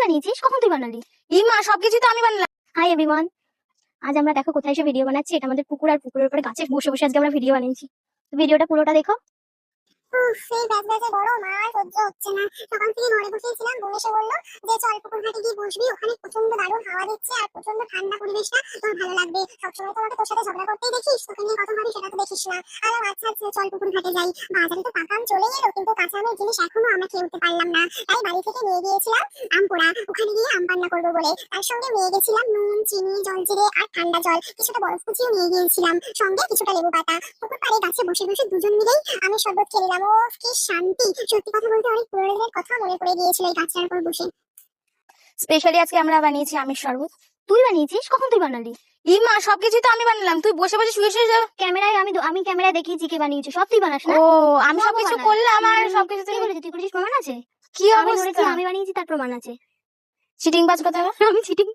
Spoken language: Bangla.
বানিয়েছিস? কখন তুই বানালি? মা সবকিছু তো আমি বানালাম। হাই এভরিওয়ান, আজ আমরা দেখো কোথায় এসে ভিডিও বানাচ্ছি। এটা আমাদের পুকুর, আর পুকুরের উপরে গাছে বসে বসে আজকে আমরা ভিডিও বানিয়েছি। তো ভিডিওটা পুরোটা দেখো। সেই ব্যাচে গরম আর সহ্য হচ্ছে না। সকাল থেকে ঘরে বসেছিলাম, বোন এসে বললো যে চল পুকুর ঘাটে গিয়ে বসবি, ওখানে প্রচন্ড দারুণ হাওয়া দিচ্ছে আর প্রচন্ড ঠান্ডা পরিবেশটা, তোর ভালো লাগবে। সবসময় তো আমাকে তোর সাথে ঝগড়া করতেই দেখিস, তোকে নিয়ে কথা ভাবি সেটা তো দেখিস না। আর আচ্ছা আচ্ছা চল পুকুর ঘাটে যাই। বাজারে তো পাকা আম চলে এলো, কিন্তু কাঁচা আমের জিনিস এখনো আমরা খেয়ে উঠতে পারলাম না। তাই বাড়ি থেকে নিয়ে গিয়েছিলাম আম পোড়া, ওখানে গিয়ে আম পান্না করবো বলে। তার সঙ্গে নিয়ে গেছিলাম নুন, চিনি, জলজিরে আর ঠান্ডা জল, কিছুটা বরফ কুচিও নিয়ে গিয়েছিলাম, সঙ্গে কিছুটা লেবু পাতা। পুকুর পাড়ে গাছে বসে বসে দুজন মিলেই আমি শরবত খেয়ে নিলাম। ও কি শান্তি! সত্যি কথা বলতে অনেক পুরোনো দিনের কথা মনে পড়ে গিয়েছিল এই গাছটার উপর বসে। স্পেশালি আজকে আমরা বানিয়েছি আমের শরবত। তুই বানিয়েছিস? কখন তুই বানালি? মা সবকিছু তো আমি বানালাম, তুই বসে বসে শুয়ে শুয়ে যাও। ক্যামেরায় আমি ক্যামেরায় দেখিয়েছি কে বানিয়েছে, সব তুই বানাস না? ও আমি সব সবকিছু বানাস। করলাম আর সবকিছু কে বলেছে তুই করেছিস? প্রমাণ আছে? কি আমি ধরেছি অবস্থা? আমি বানিয়েছি, তার প্রমাণ আছে। চিটিং বাজ কথা। আমি চিটিং